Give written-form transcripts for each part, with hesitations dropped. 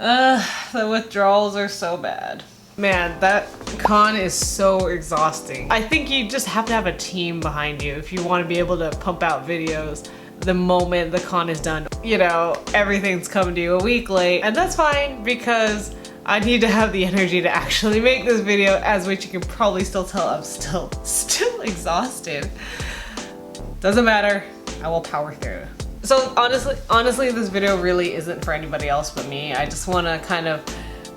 The withdrawals are so bad. Man, that con is so exhausting. I think you just have to have a team behind you if you want to be able to pump out videos the moment the con is done. You know, everything's coming to you a week late, and that's fine because I need to have the energy to actually make this video, as which you can probably still tell I'm still exhausted. Doesn't matter, I will power through. So honestly, this video really isn't for anybody else but me. I just want to kind of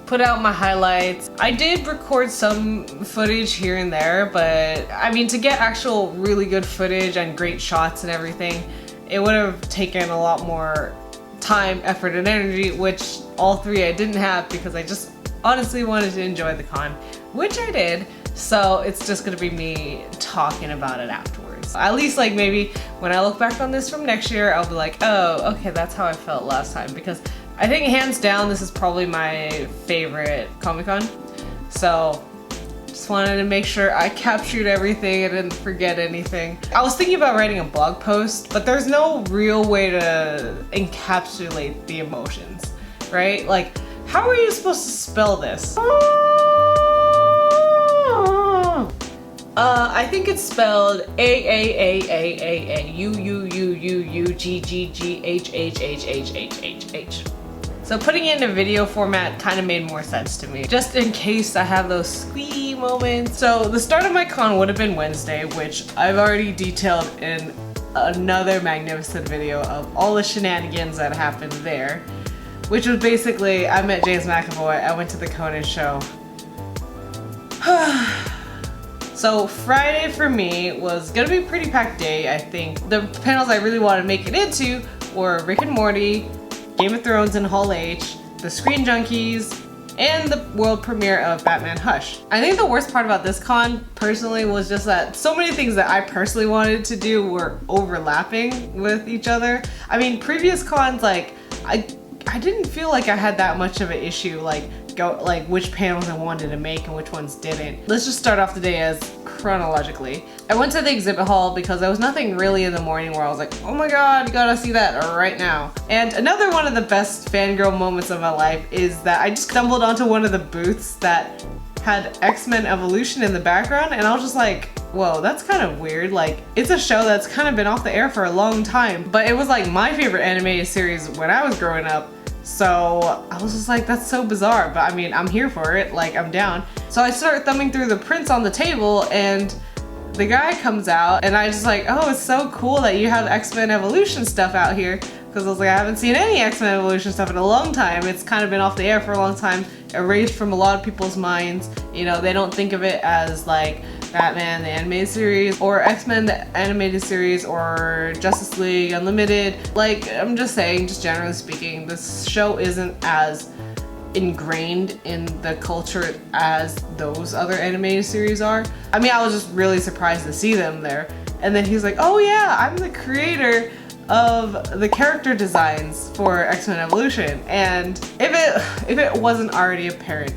put out my highlights. I did record some footage here and there, but I mean, to get actual really good footage and great shots and everything, it would have taken a lot more time, effort, and energy, which all three I didn't have because I just honestly wanted to enjoy the con, which I did. So it's just gonna be me talking about it afterwards. At least like maybe when I look back on this from next year, I'll be like, oh, okay, that's how I felt last time, because I think hands down this is probably my favorite Comic-Con. So just wanted to make sure I captured everything and didn't forget anything. I was thinking about writing a blog post, but there's no real way to encapsulate the emotions, right? Like, how are you supposed to spell this? I think it's spelled A-A-A-A-A-A-U-U-U-U-G-G-G-H-H-H-H-H-H. So putting it in a video format kind of made more sense to me, just in case I have those squee moments. So the start of my con would have been Wednesday, which I've already detailed in another magnificent video of all the shenanigans that happened there, which was basically, I met James McAvoy, I went to the Conan show. So Friday for me was gonna be a pretty packed day, I think. The panels I really wanted to make it into were Rick and Morty, Game of Thrones and Hall H, the Screen Junkies, and the world premiere of Batman Hush. I think the worst part about this con, personally, was just that so many things that I personally wanted to do were overlapping with each other. I mean, previous cons, like, I didn't feel like I had that much of an issue, like which panels I wanted to make and which ones didn't. Let's just start off the day as chronologically. I went to the exhibit hall because there was nothing really in the morning where I was like, oh my god, you gotta see that right now. And another one of the best fangirl moments of my life is that I just stumbled onto one of the booths that had X-Men Evolution in the background, and I was just like, whoa, that's kind of weird. Like, it's a show that's kind of been off the air for a long time, but it was like my favorite animated series when I was growing up. So I was just like, that's so bizarre, but I mean, I'm here for it, like, I'm down. So I start thumbing through the prints on the table, and the guy comes out, and I just like, oh, it's so cool that you have X-Men Evolution stuff out here, because I was like, I haven't seen any X-Men Evolution stuff in a long time. It's kind of been off the air for a long time, erased from a lot of people's minds. You know, they don't think of it as like Batman the animated series, or X-Men the animated series, or Justice League Unlimited. Like, I'm just saying, just generally speaking, this show isn't as ingrained in the culture as those other animated series are. I mean, I was just really surprised to see them there. And then he's like, oh yeah, I'm the creator of the character designs for X-Men Evolution. And if it wasn't already apparent,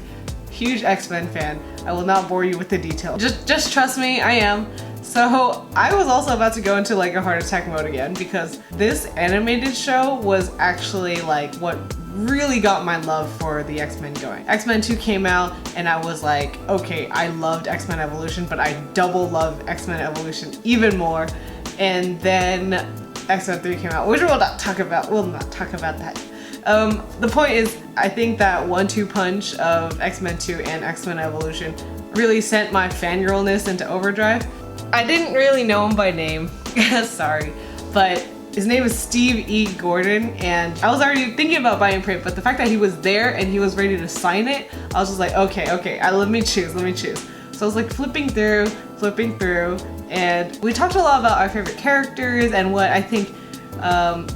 huge X-Men fan. I will not bore you with the details. Just trust me, I am. So I was also about to go into like a heart attack mode again, because this animated show was actually like what really got my love for the X-Men going. X-Men 2 came out and I was like, okay, I loved X-Men Evolution, but I double love X-Men Evolution even more. And then X-Men 3 came out, which we'll not talk about. We'll not talk about that. The point is, I think that 1-2 punch of X-Men 2 and X-Men Evolution really sent my fangirlness into overdrive. I didn't really know him by name, sorry, but his name is Steve E. Gordon, and I was already thinking about buying print, but the fact that he was there and he was ready to sign it, I was just like, okay, let me choose. So I was like flipping through, and we talked a lot about our favorite characters and what I think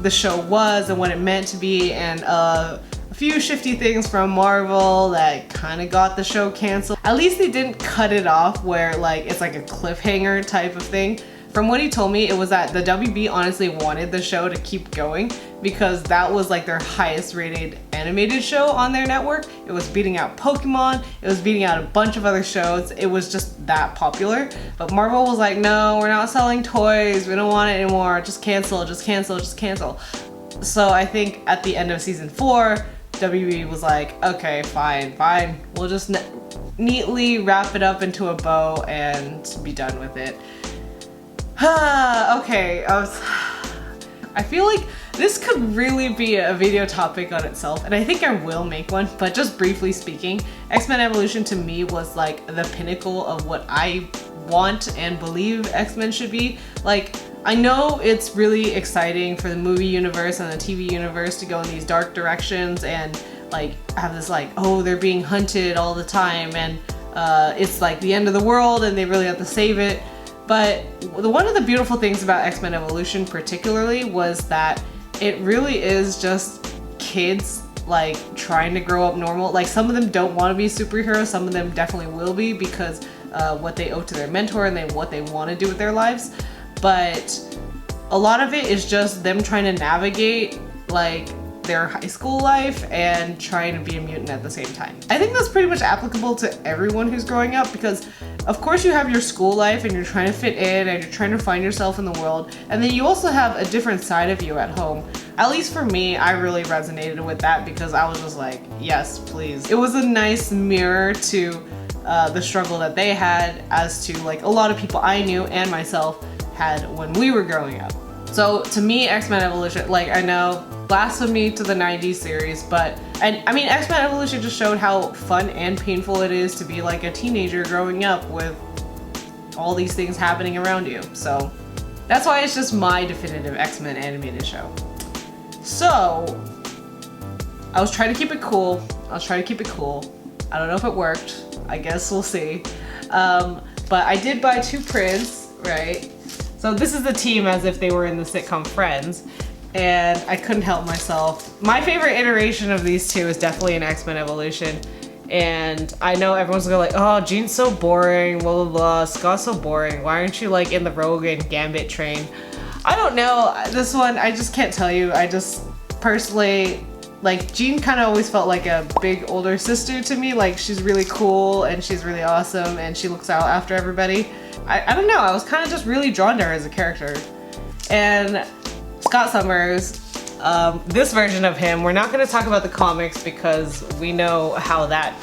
the show was and what it meant to be, and a few shifty things from Marvel that kind of got the show canceled. At least they didn't cut it off where like it's like a cliffhanger type of thing. From what he told me, it was that the WB honestly wanted the show to keep going because that was like their highest rated animated show on their network. It was beating out Pokemon, it was beating out a bunch of other shows. It was just that popular. But Marvel was like, no, we're not selling toys, we don't want it anymore, just cancel. So I think at the end of season 4, WB was like, okay, fine, we'll just neatly wrap it up into a bow and be done with it. Okay, I feel like this could really be a video topic on itself, and I think I will make one, but just briefly speaking, X-Men Evolution to me was like the pinnacle of what I want and believe X-Men should be. Like, I know it's really exciting for the movie universe and the TV universe to go in these dark directions and like have this like, oh, they're being hunted all the time and it's like the end of the world and they really have to save it. But one of the beautiful things about X-Men Evolution particularly was that it really is just kids like trying to grow up normal. Like, some of them don't want to be superheroes, some of them definitely will be because what they owe to their mentor and what they want to do with their lives. But a lot of it is just them trying to navigate like their high school life and trying to be a mutant at the same time. I think that's pretty much applicable to everyone who's growing up, because of course you have your school life and you're trying to fit in and you're trying to find yourself in the world, and then you also have a different side of you at home. At least for me, I really resonated with that because I was just like, yes, please. It was a nice mirror to the struggle that they had, as to like a lot of people I knew and myself had when we were growing up. So to me, X-Men Evolution, like, I know, blasphemy to the 90s series, but, and I mean, X-Men Evolution just showed how fun and painful it is to be like a teenager growing up with all these things happening around you. So that's why it's just my definitive X-Men animated show. So I was trying to keep it cool. I don't know if it worked. I guess we'll see. But I did buy 2 prints, right? So this is the team as if they were in the sitcom Friends, and I couldn't help myself. My favorite iteration of these 2 is definitely an X-Men Evolution, and I know everyone's gonna like, oh, Jean's so boring, blah blah blah, Scott's so boring, why aren't you like in the Rogue and Gambit train? I don't know, this one, I just can't tell you. I just personally, like, Jean kind of always felt like a big older sister to me. Like, she's really cool and she's really awesome and she looks out after everybody. I don't know, I was kind of just really drawn to her as a character. And Scott Summers, this version of him, we're not going to talk about the comics because we know how that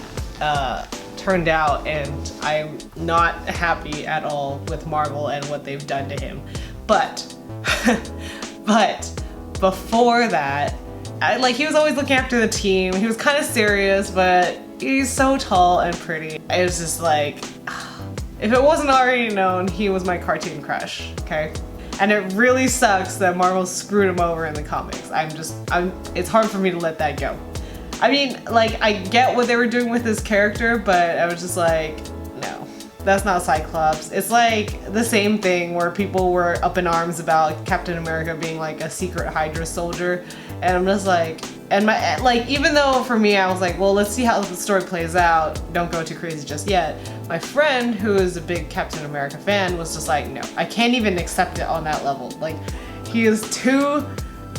turned out, and I'm not happy at all with Marvel and what they've done to him. But before that, he was always looking after the team. He was kind of serious, but he's so tall and pretty. It was just like, if it wasn't already known, he was my cartoon crush, okay? And it really sucks that Marvel screwed him over in the comics. It's hard for me to let that go. I mean, like, I get what they were doing with his character, but I was just like, no, that's not Cyclops. It's like the same thing where people were up in arms about Captain America being like a secret Hydra soldier. And I'm just like, even though for me, I was like, well, let's see how the story plays out. Don't go too crazy just yet. My friend, who is a big Captain America fan, was just like, no, I can't even accept it on that level. Like, he is too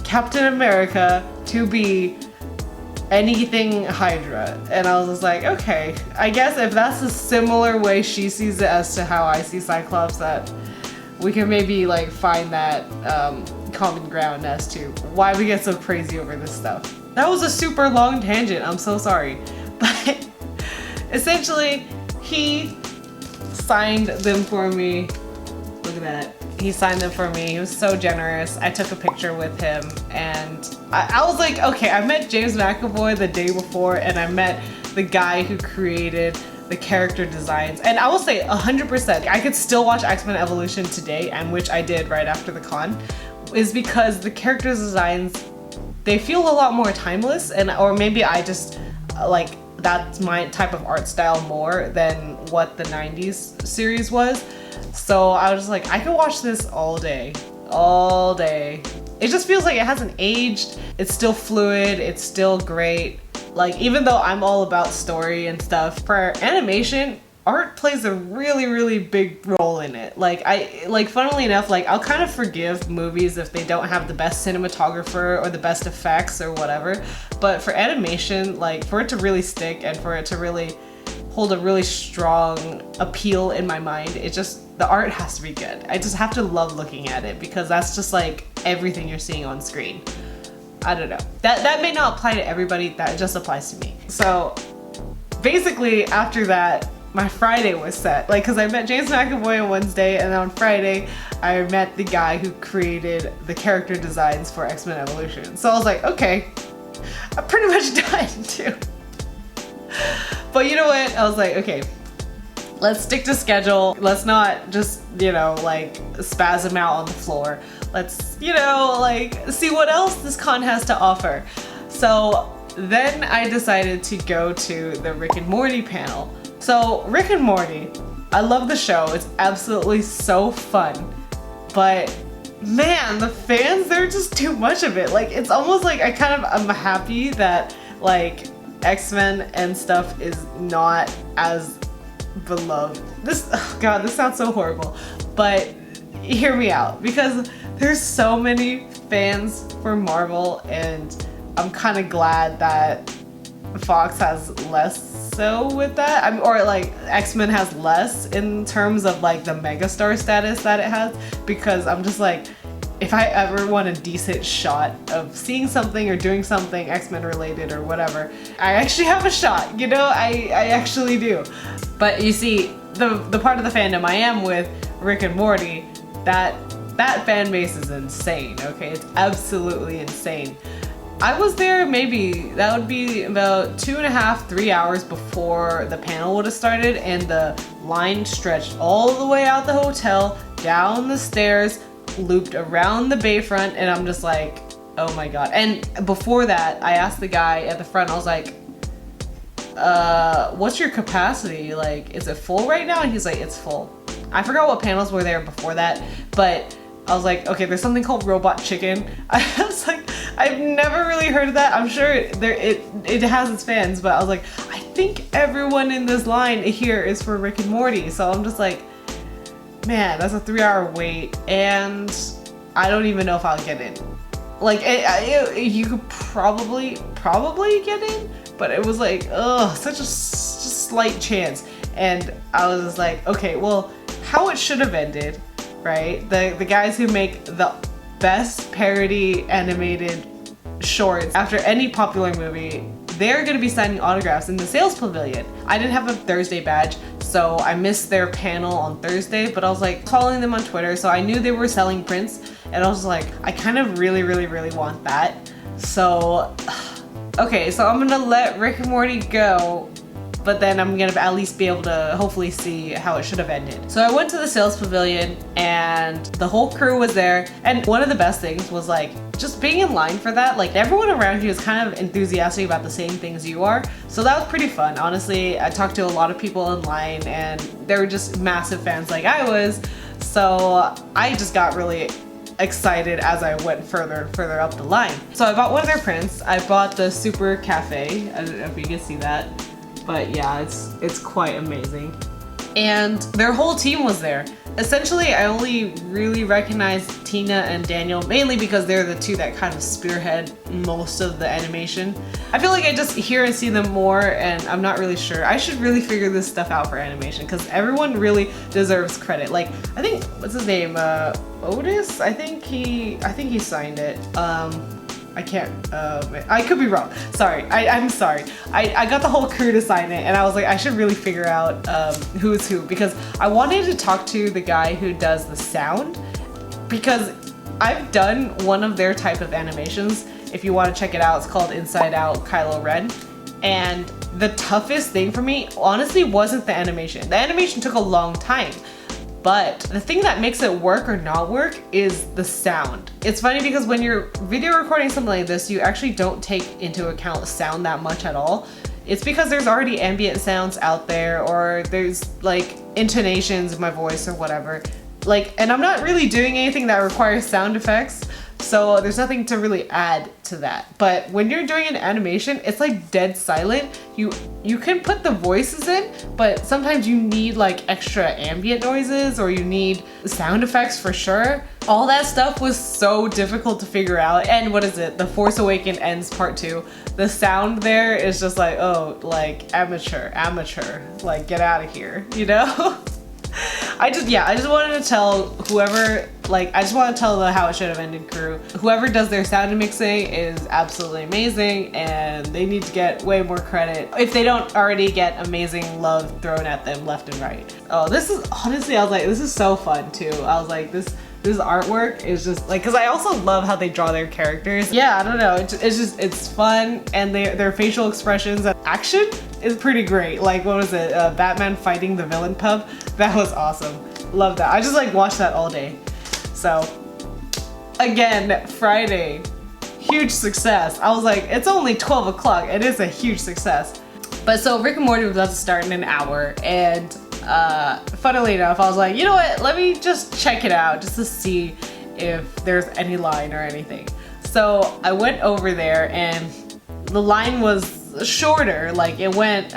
Captain America to be anything Hydra. And I was just like, okay, I guess if that's a similar way she sees it as to how I see Cyclops, that we can maybe like find that common ground as to why we get so crazy over this stuff. That was a super long tangent, I'm so sorry. But essentially, he signed them for me. Look at that. He signed them for me. He was so generous. I took a picture with him, and I was like, okay, I met James McAvoy the day before, and I met the guy who created the character designs. And I will say 100%, I could still watch X-Men Evolution today, and which I did right after the con, is because the character designs, they feel a lot more timeless, or maybe I just like, that's my type of art style more than what the 90s series was. So I was just like, I could watch this all day. It just feels like it hasn't aged. It's still fluid, it's still great. Like, even though I'm all about story and stuff, for animation, art plays a really, really big role in it. Funnily enough, I'll kind of forgive movies if they don't have the best cinematographer or the best effects or whatever. But for animation, for it to really stick and for it to really hold a really strong appeal in my mind, the art has to be good. I just have to love looking at it because that's just everything you're seeing on screen. I don't know. That may not apply to everybody, that just applies to me. So basically after that, my Friday was set. Like, cause I met James McAvoy on Wednesday, and then on Friday, I met the guy who created the character designs for X-Men Evolution. So I was like, okay, I'm pretty much done too. But you know what? I was like, okay, let's stick to schedule. Let's not just, you know, like spasm out on the floor. Let's, you know, like see what else this con has to offer. So then I decided to go to the Rick and Morty panel. So Rick and Morty, I love the show. It's absolutely so fun. But man, the fans, they're just too much of it. Like, it's almost like I'm happy that like X-Men and stuff is not as beloved. Oh God, this sounds so horrible. But hear me out, because there's so many fans for Marvel, and I'm kind of glad that Fox has less so with that. I mean, or like X-Men has less in terms of like the megastar status that it has, because I'm just like, if I ever want a decent shot of seeing something or doing something X-Men related or whatever, I actually have a shot, you know, I actually do. But you see, the part of the fandom I am with Rick and Morty, that fan base is insane, okay? It's absolutely insane. I was there maybe, that would be about 2.5, 3 hours before the panel would have started, and the line stretched all the way out the hotel, down the stairs, looped around the bayfront, and I'm just like, oh my God. And before that, I asked the guy at the front, I was like, what's your capacity? Like, is it full right now? And he's like, it's full. I forgot what panels were there before that, but I was like, okay, there's something called Robot Chicken. I was like, I've never really heard of that. I'm sure it has its fans, but I was like, I think everyone in this line here is for Rick and Morty. So I'm just like, man, that's a 3-hour wait, and I don't even know if I'll get in. Like, you could probably get in, but it was like, ugh, such a slight chance. And I was just like, okay, well, how it should have ended, right? The guys who make the best parody animated shorts after any popular movie, they're gonna be signing autographs in the sales pavilion. I didn't have a Thursday badge, so I missed their panel on Thursday, but I was like following them on Twitter, so I knew they were selling prints, and I was like, I kind of really want that. So, okay, so I'm gonna let Rick and Morty go, but then I'm gonna at least be able to hopefully see how it should have ended. So I went to the sales pavilion, and the whole crew was there, and one of the best things was like just being in line for that. Like, everyone around you is kind of enthusiastic about the same things you are, so that was pretty fun. Honestly, I talked to a lot of people in line, and they were just massive fans like I was, so I just got really excited as I went further and further up the line. So I bought one of their prints. I bought the Super Cafe. I don't know if you can see that, but yeah, it's quite amazing. And their whole team was there. Essentially, I only really recognized Tina and Daniel, mainly because they're the two that kind of spearhead most of the animation. I feel like I just hear and see them more, and I'm not really sure. I should really figure this stuff out for animation, because everyone really deserves credit. Like, I think, what's his name? Otis? I think he signed it. I can't, I could be wrong. Sorry, I'm sorry. I got the whole crew to sign it, and I was like, I should really figure out who's who, because I wanted to talk to the guy who does the sound, because I've done one of their type of animations. If you want to check it out, it's called Inside Out Kylo Ren. And the toughest thing for me, honestly, wasn't the animation. The animation took a long time. But the thing that makes it work or not work is the sound. It's funny because when you're video recording something like this, you actually don't take into account sound that much at all. It's because there's already ambient sounds out there, or there's like intonations of my voice or whatever. Like, and I'm not really doing anything that requires sound effects, so there's nothing to really add to that. But when you're doing an animation, it's like dead silent. You can put the voices in, but sometimes you need like extra ambient noises, or you need sound effects for sure. All that stuff was so difficult to figure out. And what is it? The Force Awakens ends part 2. The sound there is just like, oh, like amateur, like get out of here, you know? I just wanted to tell whoever, like, I just want to tell the How It Should Have Ended crew, whoever does their sound and mixing is absolutely amazing, and they need to get way more credit if they don't already get amazing love thrown at them left and right. Oh, this is, honestly, I was like, this is so fun too. I was like, this artwork is just like, because I also love how they draw their characters. Yeah, I don't know, it's fun, and their facial expressions and action is pretty great. Like, what was it, Batman fighting the villain pub? That was awesome. Love that. I just like watched that all day. So again, Friday, huge success. I was like, it's only 12 o'clock and it's a huge success. But so Rick and Morty was about to start in an hour, and funnily enough, I was like, you know what, let me just check it out just to see if there's any line or anything. So I went over there and the line was shorter. Like, it went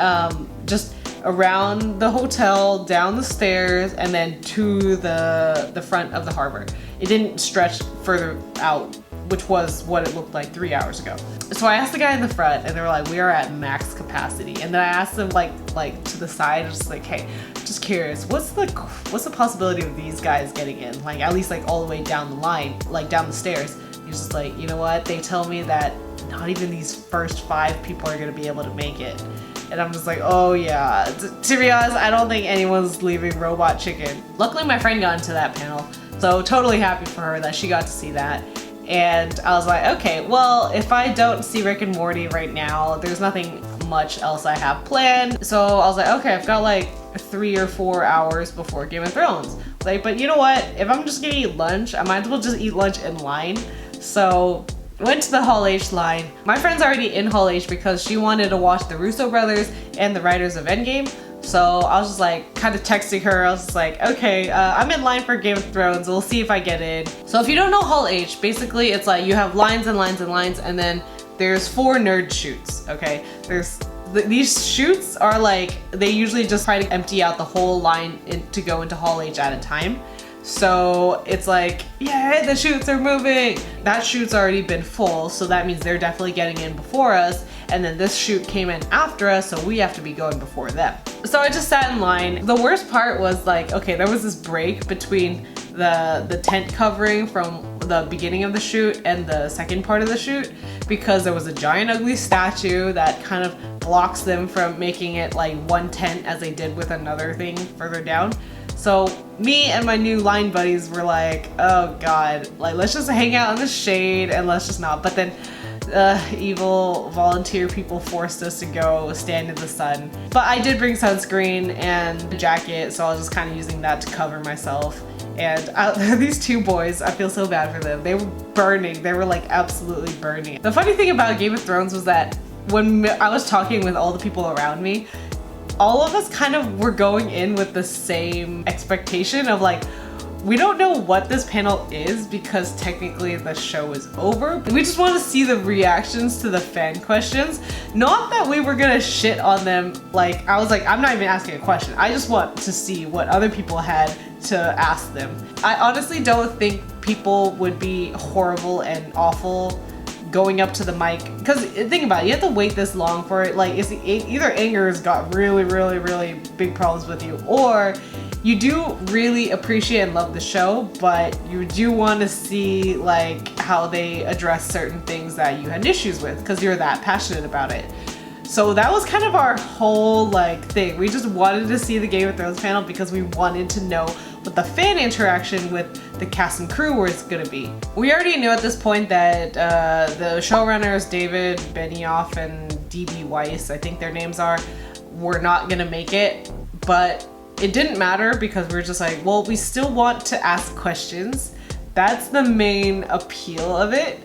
just around the hotel, down the stairs, and then to the front of the harbor. It didn't stretch further out, which was what it looked like 3 hours ago. So I asked the guy in the front, and they were like, we are at max capacity. And then I asked them like to the side, just like, hey, just curious, what's the possibility of these guys getting in? Like, at least like all the way down the line, like down the stairs. He's just like, you know what? They tell me that not even these first 5 people are gonna be able to make it. And I'm just like, oh yeah. To be honest, I don't think anyone's leaving Robot Chicken. Luckily, my friend got into that panel, so totally happy for her that she got to see that. And I was like, okay, well, if I don't see Rick and Morty right now, there's nothing much else I have planned. So I was like, okay, I've got like 3 or 4 hours before Game of Thrones. Like, but you know what? If I'm just gonna eat lunch, I might as well just eat lunch in line. So went to the Hall H line. My friend's already in Hall H because she wanted to watch the Russo brothers and the writers of Endgame. So I was just like kind of texting her. I was just like, okay, I'm in line for Game of Thrones. We'll see if I get in. So if you don't know Hall H, basically it's like you have lines and lines and lines, and then there's 4 nerd chutes, okay? These chutes are like, they usually just try to empty out the whole line to go into Hall H at a time. So it's like, yay, the chutes are moving. That chute's already been full, so that means they're definitely getting in before us. And then this chute came in after us, so we have to be going before them. So I just sat in line. The worst part was like, okay, there was this break between the tent covering from the beginning of the chute and the second part of the chute, because there was a giant ugly statue that kind of blocks them from making it like one tent as they did with another thing further down. So me and my new line buddies were like, oh god, like let's just hang out in the shade and let's just not. But then evil volunteer people forced us to go stand in the sun. But I did bring sunscreen and a jacket, so I was just kind of using that to cover myself. And these 2 boys, I feel so bad for them. They were burning. They were like absolutely burning. The funny thing about Game of Thrones was that when I was talking with all the people around me, all of us kind of were going in with the same expectation of like, we don't know what this panel is because technically the show is over. We just want to see the reactions to the fan questions. Not that we were gonna shit on them. Like, I was like, I'm not even asking a question. I just want to see what other people had to ask them. I honestly don't think people would be horrible and awful going up to the mic, because think about it, you have to wait this long for it. Like, either Anger's got really big problems with you, or you do really appreciate and love the show, but you do want to see like how they address certain things that you had issues with because you're that passionate about it. So that was kind of our whole like thing. We just wanted to see the Game of Thrones panel because we wanted to know what the fan interaction with the cast and crew was gonna be. We already knew at this point that the showrunners, David Benioff and DB Weiss, I think their names are, were not gonna make it, but it didn't matter because we were just like, well, we still want to ask questions. That's the main appeal of it,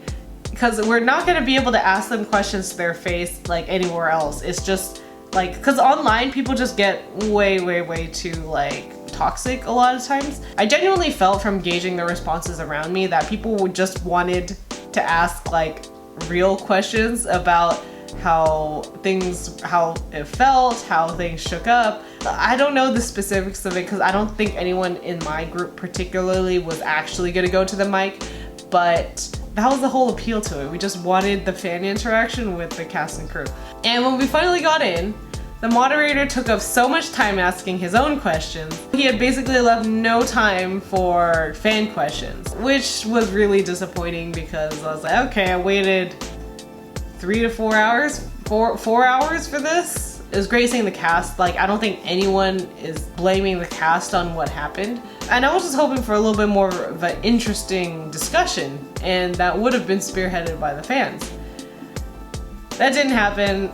because we're not gonna be able to ask them questions to their face like anywhere else. It's just like, because online people just get way too like toxic a lot of times. I genuinely felt from gauging the responses around me that people would just wanted to ask like real questions about how it felt, how things shook up. I don't know the specifics of it because I don't think anyone in my group particularly was actually gonna go to the mic, but that was the whole appeal to it. We just wanted the fan interaction with the cast and crew. And when we finally got in, The moderator took up so much time asking his own questions. He had basically left no time for fan questions, which was really disappointing because I was like, okay, I waited 3 to 4 hours, 4 hours for this. It was great seeing the cast. Like, I don't think anyone is blaming the cast on what happened. And I was just hoping for a little bit more of an interesting discussion, and that would have been spearheaded by the fans. That didn't happen.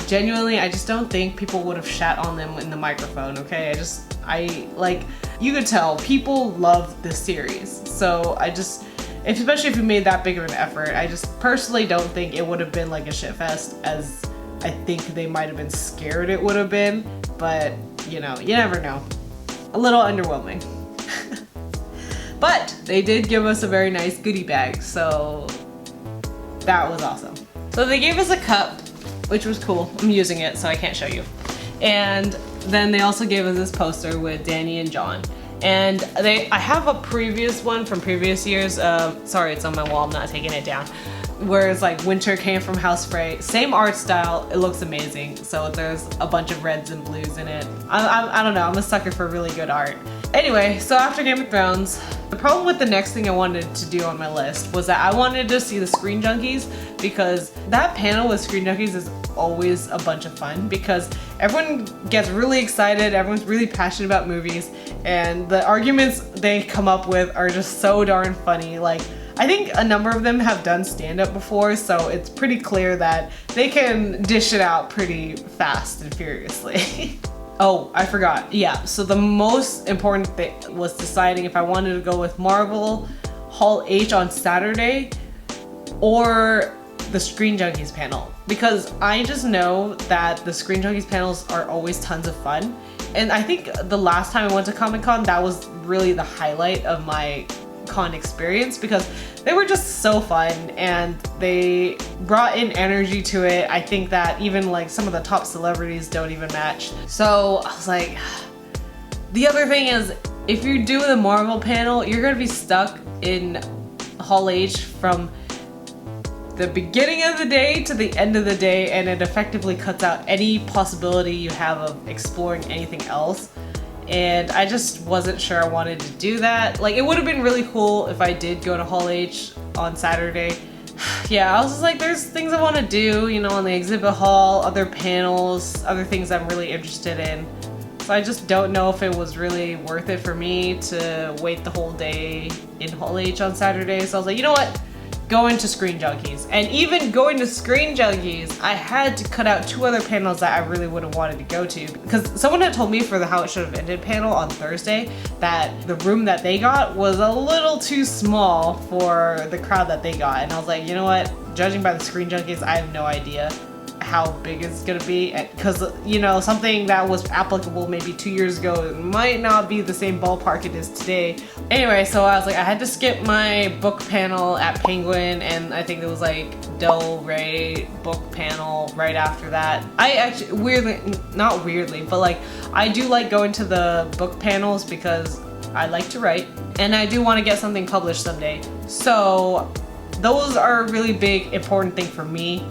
Genuinely, I just don't think people would have shat on them in the microphone, okay? You could tell people love this series. So especially if you made that big of an effort, I just personally don't think it would have been like a shitfest as I think they might have been scared it would have been. But, you know, you never know. A little underwhelming. But they did give us a very nice goodie bag, so that was awesome. So they gave us a cup, which was cool. I'm using it, so I can't show you. And then they also gave us this poster with Danny and John. And I have a previous one from previous years. Sorry, it's on my wall, I'm not taking it down. Where it's like winter came from House Frey. Same art style, it looks amazing. So there's a bunch of reds and blues in it. I don't know, I'm a sucker for really good art. Anyway, so after Game of Thrones, the problem with the next thing I wanted to do on my list was that I wanted to see the Screen Junkies, because that panel with Screen Junkies is always a bunch of fun because everyone gets really excited, everyone's really passionate about movies, and the arguments they come up with are just so darn funny. Like, I think a number of them have done stand-up before, so it's pretty clear that they can dish it out pretty fast and furiously. Oh, I forgot. Yeah, so the most important thing was deciding if I wanted to go with Marvel Hall H on Saturday or the Screen Junkies panel, because I just know that the Screen Junkies panels are always tons of fun. And I think the last time I went to Comic-Con, that was really the highlight of my con experience because they were just so fun and they brought in energy to it. I think that even like some of the top celebrities don't even match. So I was like, the other thing is, if you do the Marvel panel, you're gonna be stuck in Hall H from the beginning of the day to the end of the day, and it effectively cuts out any possibility you have of exploring anything else. And I just wasn't sure I wanted to do that. Like, it would have been really cool if I did go to Hall H on Saturday. Yeah, I was just like, there's things I want to do, you know, in the exhibit hall, other panels, other things I'm really interested in. So I just don't know if it was really worth it for me to wait the whole day in Hall H on Saturday. So I was like, you know what? Going to Screen Junkies. And even going to Screen Junkies, I had to cut out 2 other panels that I really would have wanted to go to, because someone had told me for the How It Should Have Ended panel on Thursday that the room that they got was a little too small for the crowd that they got. And I was like, you know what? Judging by the Screen Junkies, I have no idea how big it's gonna be, because, you know, something that was applicable maybe 2 years ago might not be the same ballpark it is today. Anyway, so I was like, I had to skip my book panel at Penguin, and I think it was like Del Rey book panel right after that. I actually, not weirdly, but like, I do like going to the book panels because I like to write, and I do want to get something published someday. So those are a really big, important thing for me,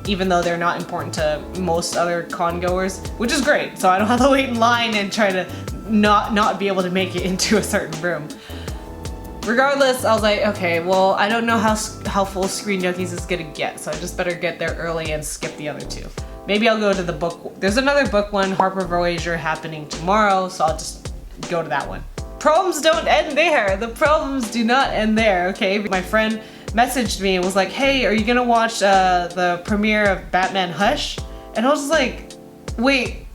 even though they're not important to most other con goers, which is great. So I don't have to wait in line and try to not be able to make it into a certain room. Regardless, I was like, okay, well, I don't know how full Screen Junkies is gonna get, so I just better get there early and skip the other 2. Maybe I'll go to the book. There's another book one, Harper Voyager, happening tomorrow, so I'll just go to that one. Problems don't end there. The problems do not end there, okay? My friend messaged me and was like, hey, are you gonna watch the premiere of Batman Hush? And I was just like, wait,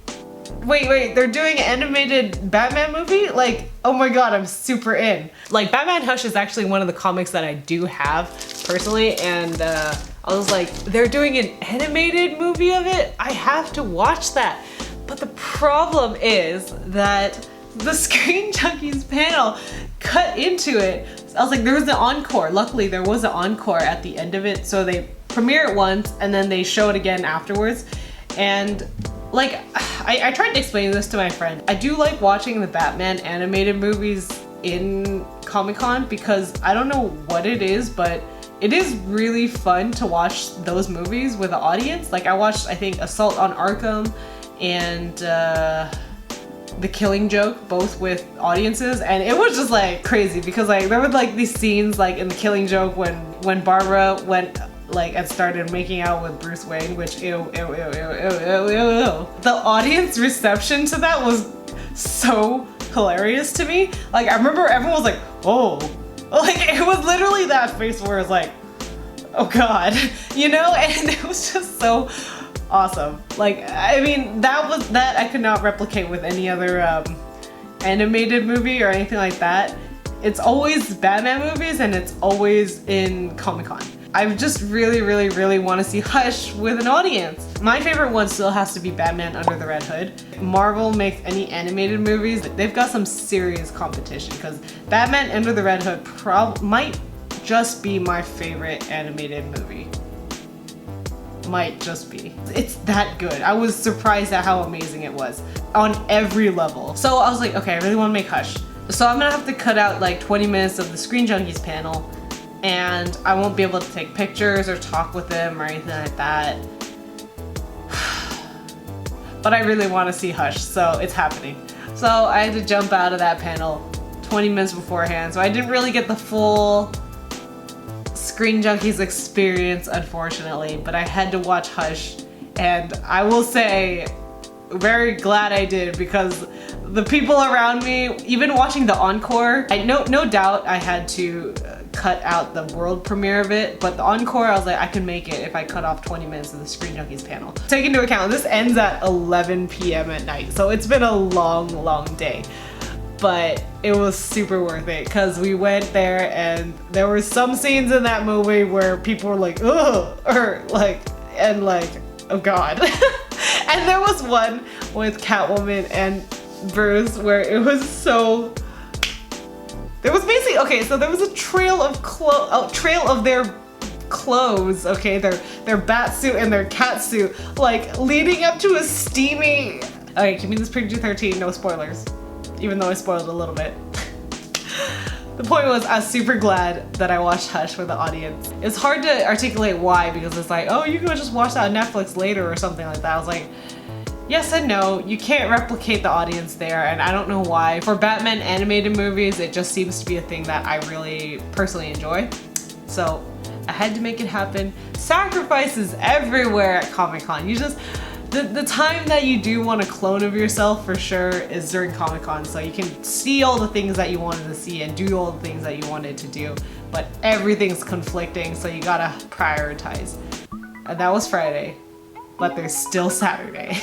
they're doing an animated Batman movie? Like, oh my god, I'm super in. Like, Batman Hush is actually one of the comics that I do have personally, and I was like, they're doing an animated movie of it? I have to watch that. But the problem is that the Screen Junkies panel cut into it. I was like, there was an encore. Luckily, there was an encore at the end of it. So they premiere it once and then they show it again afterwards. And like, I tried to explain this to my friend. I do like watching the Batman animated movies in Comic-Con because I don't know what it is, but it is really fun to watch those movies with an audience. Like, I watched, I think, Assault on Arkham and The Killing Joke, both with audiences, and it was just like crazy because like there were like these scenes like in The Killing Joke when Barbara went like and started making out with Bruce Wayne, which ew. The audience reception to that was so hilarious to me. Like I remember everyone was like, oh, like it was literally that face where it's like, oh god, you know, and it was just so awesome. Like I mean that I could not replicate with any other animated movie or anything like that. It's always Batman movies and it's always in Comic-Con. I just really want to see Hush with an audience. My favorite one still has to be Batman Under the Red Hood. Marvel makes any animated movies, they've got some serious competition because Batman Under the Red Hood might just be my favorite animated movie. Might just be. It's that good. I was surprised at how amazing it was on every level. So I was like, okay, I really want to make Hush. So I'm gonna have to cut out like 20 minutes of the Screen Junkies panel, and I won't be able to take pictures or talk with them or anything like that. But I really want to see Hush, so it's happening. So I had to jump out of that panel 20 minutes beforehand, so I didn't really get the full Screen Junkies experience, unfortunately, but I had to watch Hush, and I will say, very glad I did, because the people around me, even watching the encore, no doubt I had to cut out the world premiere of it, but the encore I was like, I can make it if I cut off 20 minutes of the Screen Junkies panel. Take into account, this ends at 11 p.m. at night, so it's been a long day. But it was super worth it because we went there and there were some scenes in that movie where people were like, ugh, or like, and like, oh god. And there was one with Catwoman and Bruce where it was so, there was basically, okay, so there was a trail of their clothes, okay, their bat suit and their cat suit, like leading up to a steamy, okay, give me this PG-13, no spoilers. Even though I spoiled a little bit. The point was, I was super glad that I watched Hush for the audience. It's hard to articulate why, because it's like, oh, you can just watch that on Netflix later or something like that. I was like, yes and no, you can't replicate the audience there, and I don't know why. For Batman animated movies, it just seems to be a thing that I really personally enjoy. So I had to make it happen. Sacrifices everywhere at Comic-Con. You just, the time that you do want a clone of yourself for sure is during Comic-Con, so you can see all the things that you wanted to see and do all the things that you wanted to do, but everything's conflicting, so you gotta prioritize. And that was Friday, but there's still Saturday.